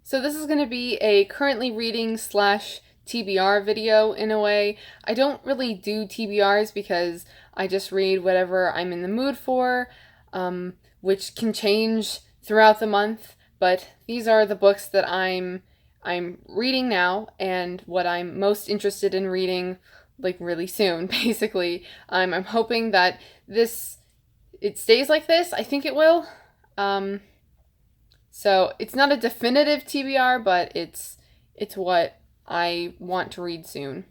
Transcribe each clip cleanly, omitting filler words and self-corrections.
So this is going to be a currently reading slash TBR video in a way. I don't really do TBRs because I just read whatever I'm in the mood for, which can change throughout the month. But these are the books that I'm reading now and what I'm most interested in reading like really soon, basically. I'm hoping that it stays like this. I think it will. So it's not a definitive TBR, but it's what I want to read soon.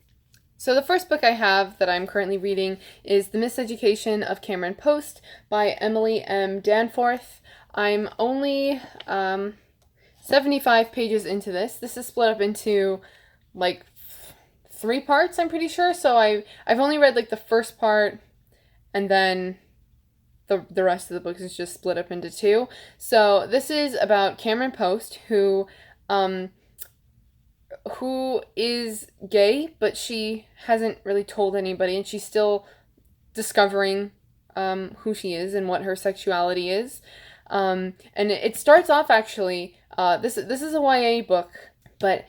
So the first book I have that I'm currently reading is The Miseducation of Cameron Post by Emily M. Danforth. I'm only 75 pages into this. This is split up into like 3 parts, I'm pretty sure. So I've only read like the first part, and then the rest of the book is just split up into 2. So this is about Cameron Post, who is gay, but she hasn't really told anybody, and she's still discovering who she is and what her sexuality is. And it starts off actually. This is a YA book, but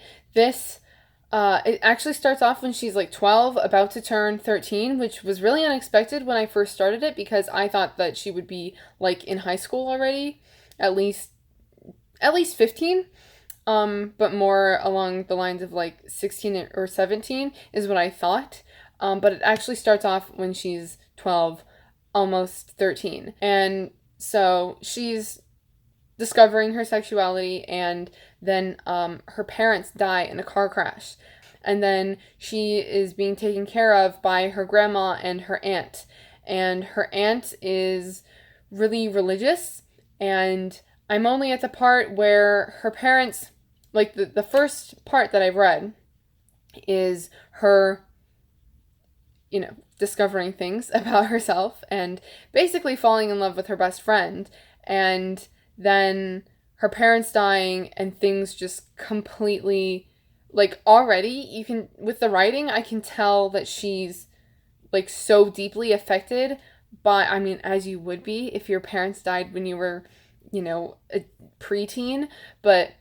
it actually starts off when she's like 12, about to turn 13, which was really unexpected when I first started it because I thought that she would be like in high school already, at least 15. But more along the lines of like 16 or 17 is what I thought. But it actually starts off when she's 12, almost 13. And so she's discovering her sexuality, and then her parents die in a car crash. And then she is being taken care of by her grandma and her aunt. And her aunt is really religious, and I'm only at the part where her parents, like the first part that I've read is her, discovering things about herself and basically falling in love with her best friend. And then her parents dying and things just completely, like, already with the writing, I can tell that she's like so deeply affected by, as you would be if your parents died when you were, a preteen, but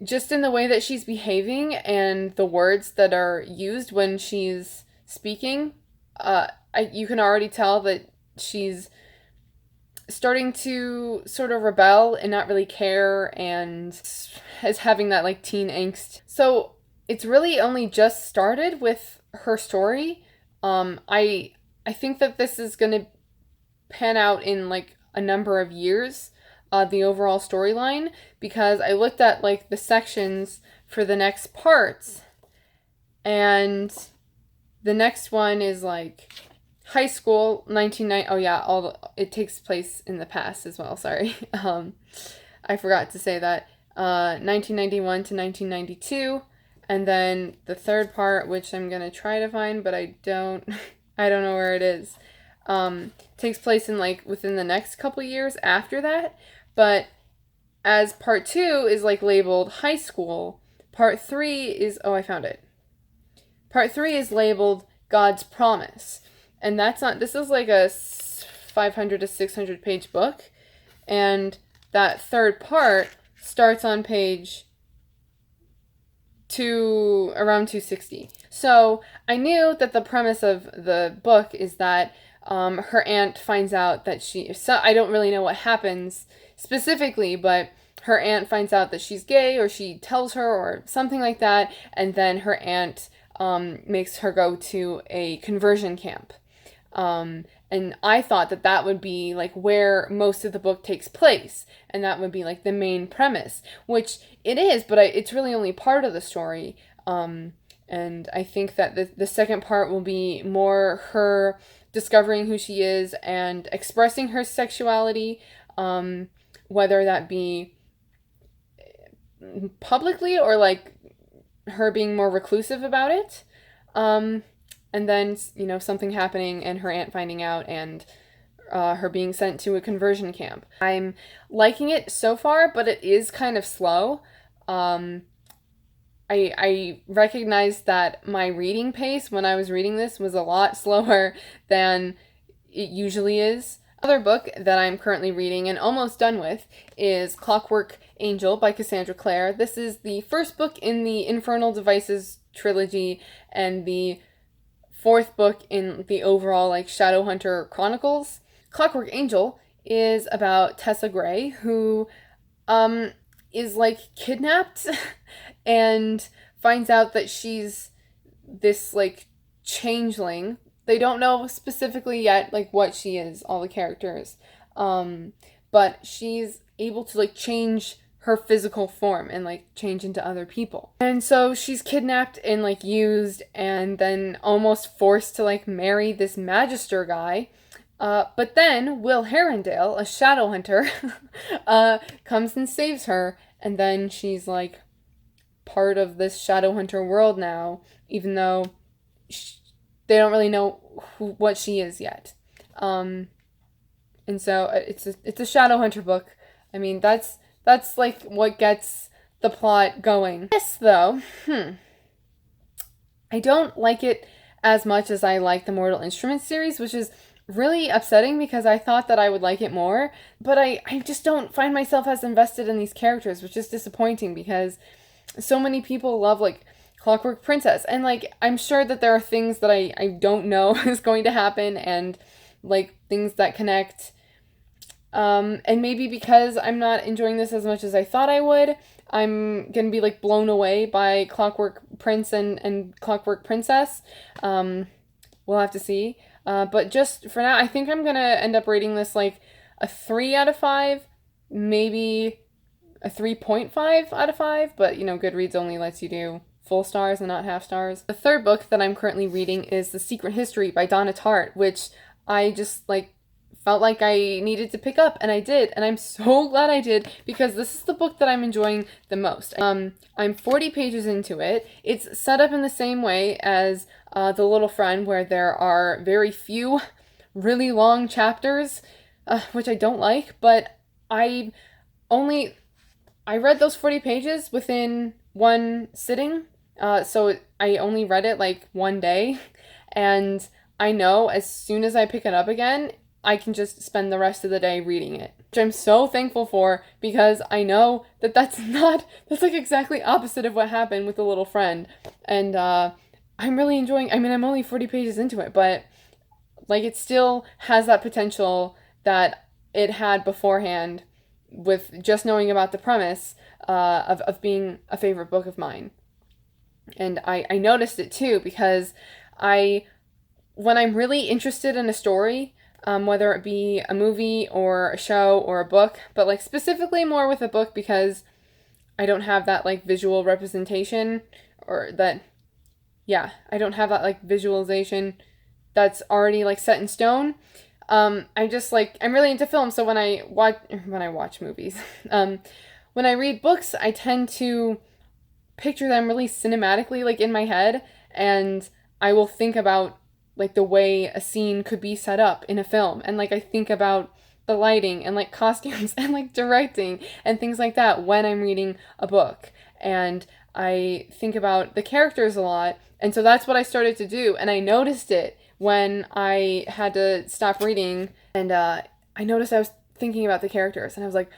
just in the way that she's behaving and the words that are used when she's speaking, you can already tell that she's starting to sort of rebel and not really care, and is having that like teen angst. So it's really only just started with her story. I think that this is going to pan out in like a number of years, the overall storyline, because I looked at like the sections for the next parts, and the next one is like high school, 1990. Oh yeah, it takes place in the past as well. Sorry, I forgot to say that. 1991 to 1992, and then the third part, which I'm gonna try to find, but I don't know where it is. Takes place in like within the next couple years after that, but as part 2 is like labeled high school, part 3 is, I found it. Part 3 is labeled God's Promise. And this is like a 500 to 600 page book. And that third part starts on page around 260. So I knew that the premise of the book is that her aunt finds out that I don't really know what happens specifically, but her aunt finds out that she's gay, or she tells her, or something like that. And then her aunt makes her go to a conversion camp. And I thought that would be like where most of the book takes place, and that would be like the main premise, which it is, but it's really only part of the story. And I think that the second part will be more her discovering who she is and expressing her sexuality, whether that be publicly or like her being more reclusive about it. And then, something happening and her aunt finding out, and her being sent to a conversion camp. I'm liking it so far, but it is kind of slow. I recognized that my reading pace when I was reading this was a lot slower than it usually is. Other book that I'm currently reading and almost done with is Clockwork Angel by Cassandra Clare. This is the first book in the Infernal Devices trilogy and the fourth book in the overall Shadowhunter Chronicles. Clockwork Angel is about Tessa Gray, who is kidnapped and finds out that she's this changeling. They don't know specifically yet what she is, all the characters. But she's able to change her physical form and change into other people. And so she's kidnapped and used and then almost forced to marry this magister guy. But then Will Herondale, a shadow hunter, comes and saves her, and then she's part of this shadow hunter world now, even though they don't really know what she is yet. And so it's a Shadowhunter book. I mean, that's what gets the plot going. This, though, I don't like it as much as I like the Mortal Instruments series, which is really upsetting because I thought that I would like it more, but I just don't find myself as invested in these characters, which is disappointing because so many people love, Clockwork Princess, and I'm sure that there are things that I don't know is going to happen, and things that connect, and maybe because I'm not enjoying this as much as I thought I would, I'm gonna be blown away by Clockwork Prince and Clockwork Princess. We'll have to see, but just for now I think I'm gonna end up rating this a 3 out of 5, maybe a 3.5 out of 5, but Goodreads only lets you do full stars and not half stars. The third book that I'm currently reading is The Secret History by Donna Tartt, which I just felt like I needed to pick up, and I did, and I'm so glad I did because this is the book that I'm enjoying the most. I'm 40 pages into it. It's set up in the same way as The Little Friend, where there are very few really long chapters, which I don't like, but I read those 40 pages within one sitting. So I only read it one day, and I know as soon as I pick it up again, I can just spend the rest of the day reading it, which I'm so thankful for because I know that that's exactly opposite of what happened with The Little Friend, and I'm really enjoying. I mean, I'm only 40 pages into it, but it still has that potential that it had beforehand with just knowing about the premise of being a favorite book of mine. And I noticed it too because when I'm really interested in a story, whether it be a movie or a show or a book, but specifically more with a book because I don't have that visual representation or that, yeah, I don't have that visualization that's already set in stone. I just I'm really into film, so when I watch movies, when I read books, I tend to picture them really cinematically, in my head, and I will think about the way a scene could be set up in a film, and I think about the lighting and costumes and directing and things like that when I'm reading a book, and I think about the characters a lot, and so that's what I started to do, and I noticed it when I had to stop reading, and I noticed I was thinking about the characters, and I was like,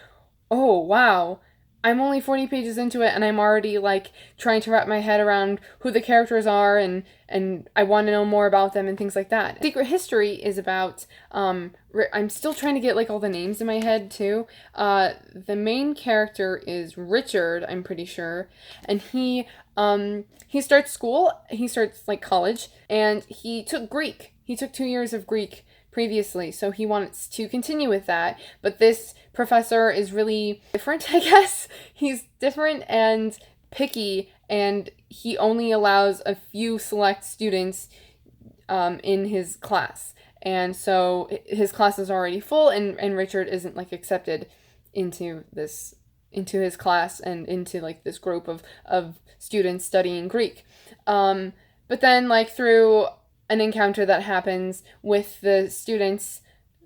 oh wow, I'm only 40 pages into it, and I'm already trying to wrap my head around who the characters are, and I want to know more about them and things like that. Secret History is about, I'm still trying to get all the names in my head too. The main character is Richard, I'm pretty sure, and he starts school, he starts college, and he took Greek. He took 2 years of Greek previously, so he wants to continue with that, but this professor is really different, I guess. He's different and picky, and he only allows a few select students in his class, and so his class is already full, and Richard isn't accepted into his class and into this group of students studying Greek, but then through an encounter that happens with the students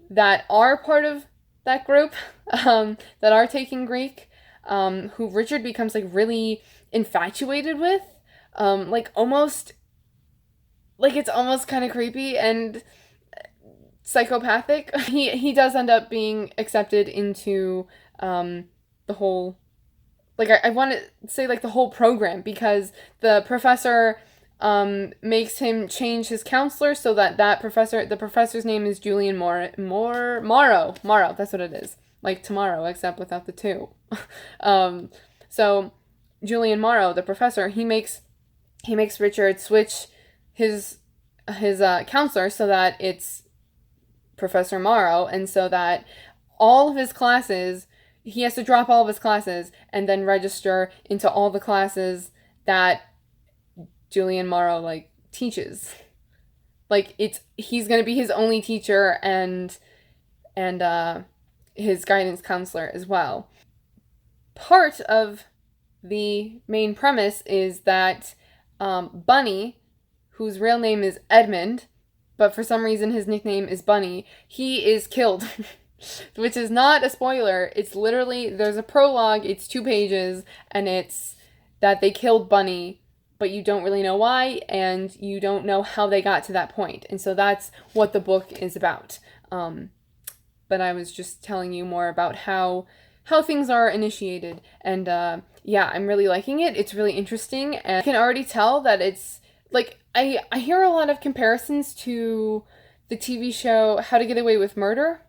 that are part of that group, that are taking Greek, who Richard becomes really infatuated with, almost it's almost kind of creepy and psychopathic. He does end up being accepted into the whole, like, I want to say, like, the whole program, because the professor makes him change his counselor so that the professor's name is Julian Morrow. That's what it is. Like tomorrow, except without the two. So Julian Morrow, the professor, he makes Richard switch his counselor so that it's Professor Morrow, and so that all of his classes, he has to drop all of his classes and then register into all the classes that Julian Morrow, like, teaches. Like, he's gonna be his only teacher and his guidance counselor as well. Part of the main premise is that Bunny, whose real name is Edmund, but for some reason his nickname is Bunny, he is killed. Which is not a spoiler. It's literally, there's a prologue, it's 2 pages, and it's that they killed Bunny, but you don't really know why, and you don't know how they got to that point. And so that's what the book is about. But I was just telling you more about how things are initiated. And yeah, I'm really liking it. It's really interesting, and I can already tell that it's, like, I hear a lot of comparisons to the TV show How to Get Away with Murder.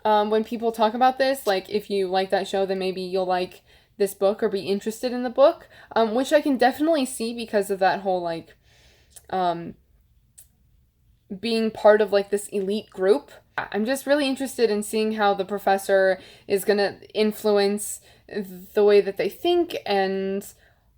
When people talk about this, like, if you like that show, then maybe you'll like this book or be interested in the book, which I can definitely see because of that whole, like, being part of, like, this elite group. I'm just really interested in seeing how the professor is gonna influence the way that they think, and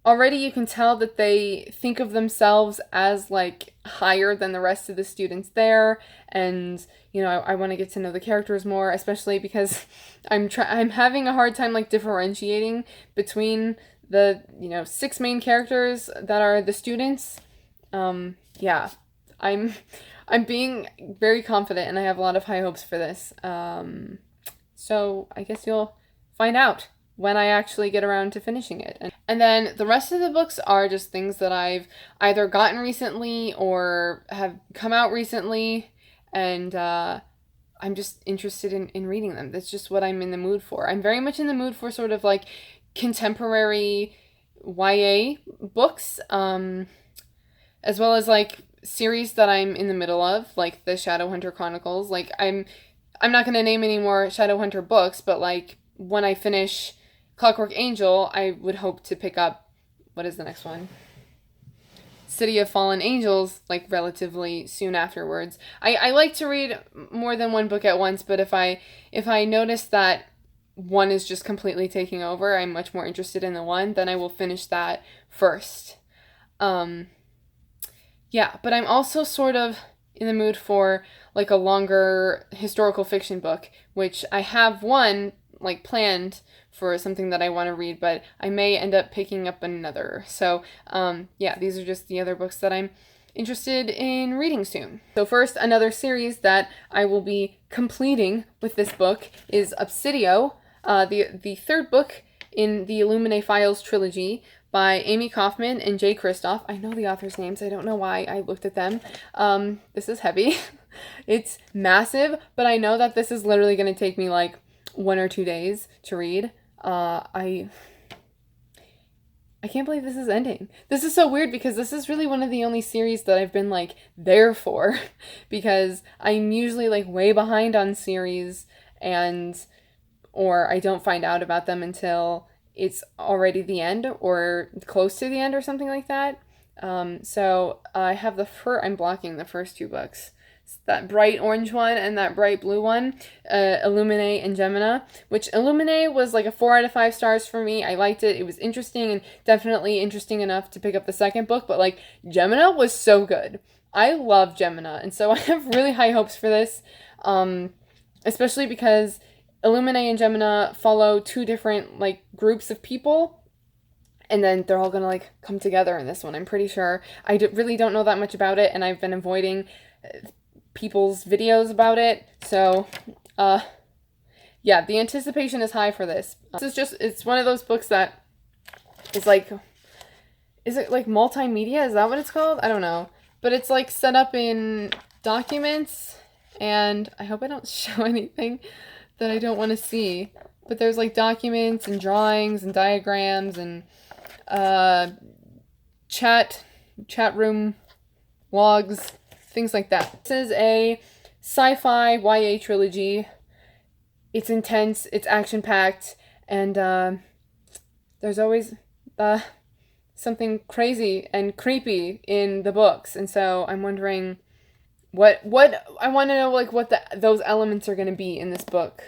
already you can tell that they think of themselves as, like, higher than the rest of the students there, and, you know, I want to get to know the characters more, especially because I'm having a hard time, like, differentiating between the, 6 main characters that are the students. Yeah, I'm being very confident, and I have a lot of high hopes for this. So I guess you'll find out when I actually get around to finishing it. And then the rest of the books are just things that I've either gotten recently or have come out recently, and I'm just interested in reading them. That's just what I'm in the mood for. I'm very much in the mood for sort of, like, contemporary YA books, as well as, like, series that I'm in the middle of, like the Shadowhunter Chronicles. Like, I'm not going to name any more Shadowhunter books, but, like, when I finish Clockwork Angel, I would hope to pick up, what is the next one? City of Fallen Angels, like, relatively soon afterwards. I like to read more than one book at once, but if I notice that one is just completely taking over, I'm much more interested in the one, then I will finish that first. Yeah, but I'm also sort of in the mood for, like, a longer historical fiction book, which I have one, like, planned for something that I want to read, but I may end up picking up another. So, yeah, these are just the other books that I'm interested in reading soon. So first, another series that I will be completing with this book is Obsidio, the 3rd book in the Illuminae Files trilogy by Amie Kaufman and J. Kristoff. I know the authors' names. I don't know why I looked at them. This is heavy. It's massive, but I know that this is literally going to take me, like, 1 or 2 days to read. I can't believe this is ending. This is so weird because this is really one of the only series that I've been, like, there for, because I'm usually, like, way behind on series, or I don't find out about them until it's already the end or close to the end or something like that. So I have I'm blocking the first 2 books. That bright orange one and that bright blue one, Illuminae and Gemina, which Illuminae was, like, a 4 out of 5 stars for me. I liked it. It was interesting, and definitely interesting enough to pick up the second book, but, like, Gemina was so good. I love Gemina, and so I have really high hopes for this, especially because Illuminae and Gemina follow 2 different, like, groups of people, and then they're all gonna, like, come together in this one, I'm pretty sure. I really don't know that much about it, and I've been avoiding people's videos about it, so yeah, the anticipation is high for this. It's one of those books that is, like, is it, like, multimedia? Is that what it's called? I don't know, but it's, like, set up in documents, and I hope I don't show anything that I don't want to see, but there's like documents and drawings and diagrams and chat room logs, things like that. This is a sci-fi YA trilogy. It's intense, it's action-packed, and there's always something crazy and creepy in the books, and so I'm wondering what I want to know, like what those elements are going to be in this book.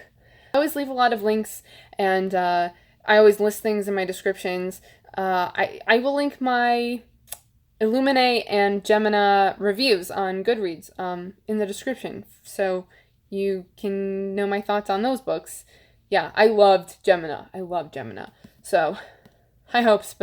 I always leave a lot of links, and I always list things in my descriptions. I will link my Illuminae and Gemina reviews on Goodreads in the description, so you can know my thoughts on those books. Yeah, I loved Gemina. I love Gemina. So, high hopes.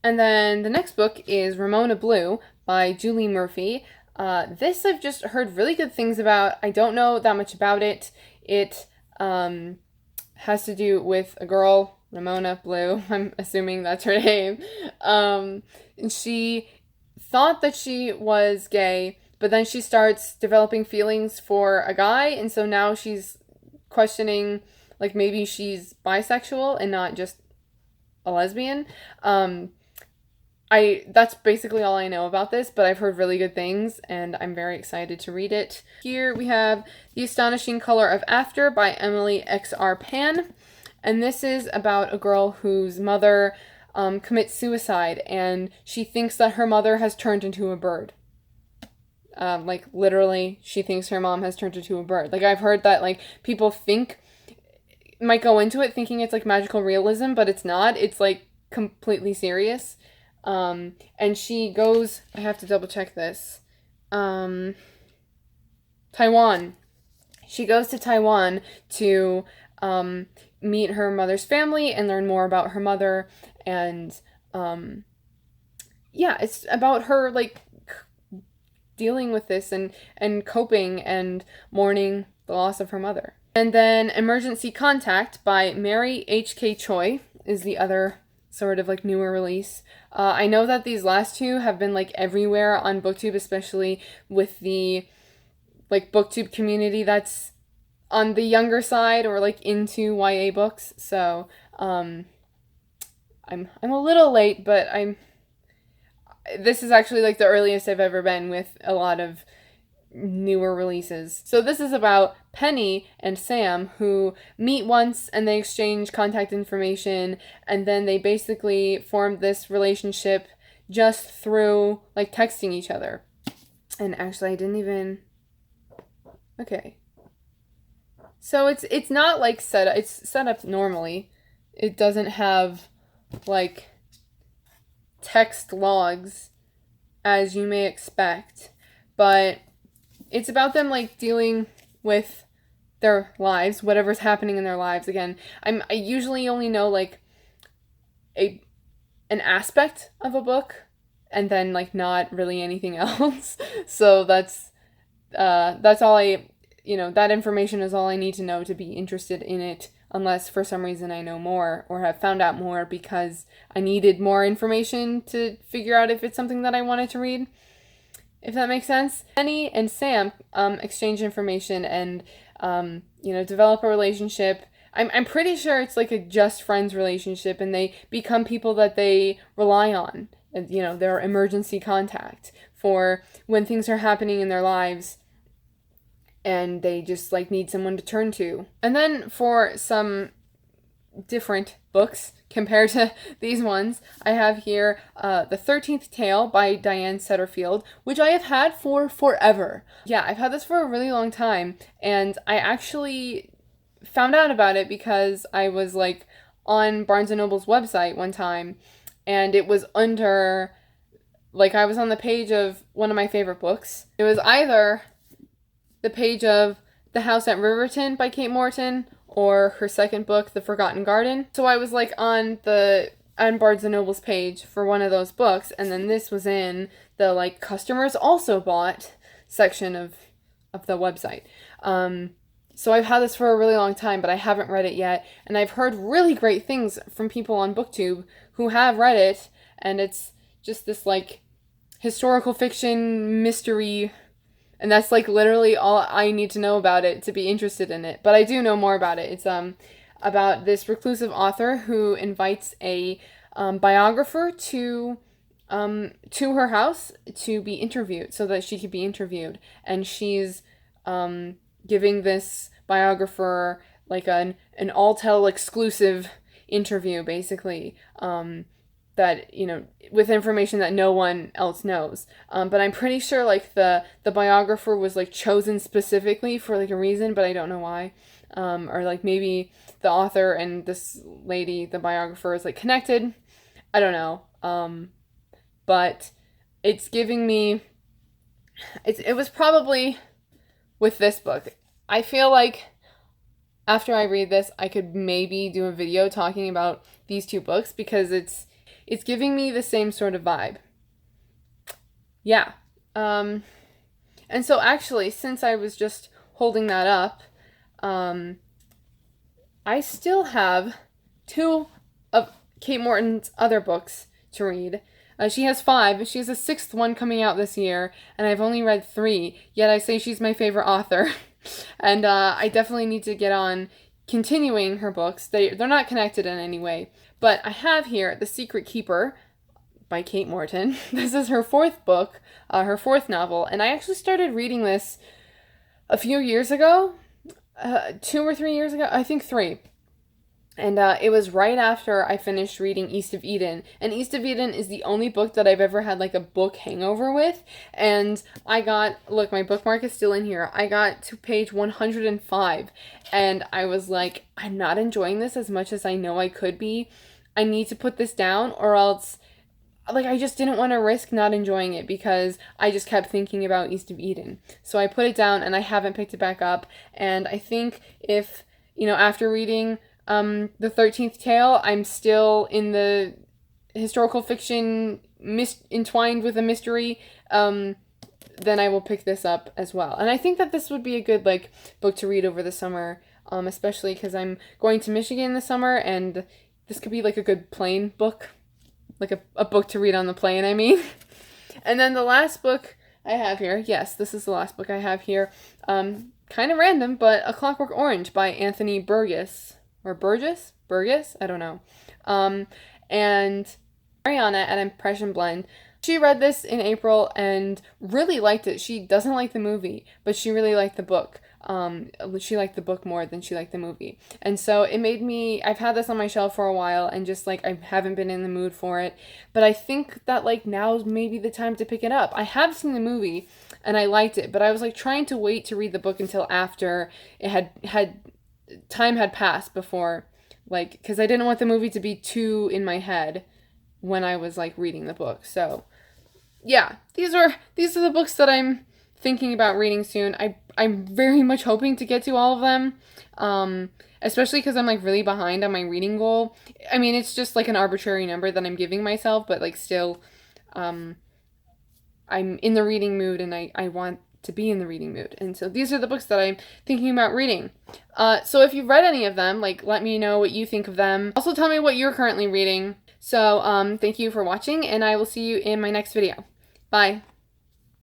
And then the next book is Ramona Blue by Julie Murphy. This I've just heard really good things about. I don't know that much about it. It has to do with a girl, Ramona Blue. I'm assuming that's her name. And she thought that she was gay, but then she starts developing feelings for a guy, and so now she's questioning, like, maybe she's bisexual and not just a lesbian. That's basically all I know about this, but I've heard really good things, and I'm very excited to read it. Here we have The Astonishing Color of After by Emily X.R. Pan, and this is about a girl whose mother commits suicide, and she thinks that her mother has turned into a bird. Like, literally, she thinks her mom has turned into a bird. Like, I've heard that, like, people might go into it thinking it's, like, magical realism, but it's not. It's, like, completely serious. And she goes, I have to double check this, Taiwan. She goes to Taiwan to meet her mother's family and learn more about her mother, and yeah, it's about her, like, dealing with this and coping and mourning the loss of her mother. And then Emergency Contact by Mary H.K. Choi is the other sort of, like, newer release. I know that these last two have been, like, everywhere on BookTube, especially with the, like, BookTube community that's on the younger side or, like, into YA books. So, I'm a little late, but this is actually, like, the earliest I've ever been with a lot of newer releases. So this is about Penny and Sam, who meet once and they exchange contact information, and then they basically form this relationship just through, like, texting each other. And actually, I didn't even... Okay. So it's not, like, it's set up normally. It doesn't have, like, text logs as you may expect, but it's about them, like, dealing with their lives, whatever's happening in their lives. Again, I usually only know, like, an aspect of a book, and then, like, not really anything else. So that's all that information is all I need to know to be interested in it, unless for some reason I know more or have found out more because I needed more information to figure out if it's something that I wanted to read. If that makes sense. Penny and Sam exchange information and develop a relationship. I'm pretty sure it's like a just friends relationship, and they become people that they rely on. And, their emergency contact for when things are happening in their lives and they just, like, need someone to turn to. And then for some different books compared to these ones, I have here The 13th Tale by Diane Setterfield, which I have had for forever. Yeah, I've had this for a really long time, and I actually found out about it because I was, like, on Barnes & Noble's website one time, and it was under, like, I was on the page of one of my favorite books. It was either the page of The House at Riverton by Kate Morton, or her second book, The Forgotten Garden. So I was, like, on Barnes & Noble's page for one of those books, and then this was in the, like, customers also bought section of the website. So I've had this for a really long time, but I haven't read it yet, and I've heard really great things from people on BookTube who have read it, and it's just this, like, historical fiction mystery And that's like literally all I need to know about it to be interested in it. But I do know more about it. It's about this reclusive author who invites a biographer to her house to be interviewed, so that she could be interviewed. And she's giving this biographer like an all-tell exclusive interview, basically, that, you know, with information that no one else knows. But I'm pretty sure like the biographer was like chosen specifically for like a reason, but I don't know why. Or like maybe the author and this lady, the biographer, is like connected. I don't know. But it's giving me, it was probably with this book. I feel like after I read this, I could maybe do a video talking about these two books, because it's giving me the same sort of vibe. Yeah. And so actually, since I was just holding that up, I still have 2 of Kate Morton's other books to read. She has 5. She has a 6th one coming out this year, and I've only read 3, yet I say she's my favorite author. And I definitely need to get on continuing her books. They're not connected in any way. But I have here The Secret Keeper by Kate Morton. This is her 4th book, her 4th novel, and I actually started reading this a few years ago. 2 or 3 years ago? I think 3. And it was right after I finished reading East of Eden. And East of Eden is the only book that I've ever had like a book hangover with. And I got, look, my bookmark is still in here. I got to page 105. And I was like, I'm not enjoying this as much as I know I could be. I need to put this down, or else, like, I just didn't want to risk not enjoying it, because I just kept thinking about East of Eden. So I put it down, and I haven't picked it back up. And I think if, you know, after reading the 13th tale, I'm still in the historical fiction entwined with a mystery, then I will pick this up as well. And I think that this would be a good, like, book to read over the summer, especially because I'm going to Michigan this summer, and this could be like a good plane book, like a book to read on the plane, I mean. And then the last book I have here, yes, this is the last book I have here, kind of random, but A Clockwork Orange by Anthony Burgess. Or Burgess? Burgess? I don't know. And Mariana at Impression Blend, she read this in April and really liked it. She doesn't like the movie, but she really liked the book. She liked the book more than she liked the movie. And so it made me, I've had this on my shelf for a while, and just like I haven't been in the mood for it. But I think that like now's maybe the time to pick it up. I have seen the movie and I liked it, but I was like trying to wait to read the book until after it had time had passed before, like, because I didn't want the movie to be too in my head when I was like reading the book. So yeah, these are the books that I'm thinking about reading soon. I'm very much hoping to get to all of them, especially because I'm like really behind on my reading goal. I mean, it's just like an arbitrary number that I'm giving myself, but like still, I'm in the reading mood, and I want to be in the reading mood. And so these are the books that I'm thinking about reading. So if you've read any of them, like, let me know what you think of them. Also tell me what you're currently reading. So thank you for watching, and I will see you in my next video. Bye.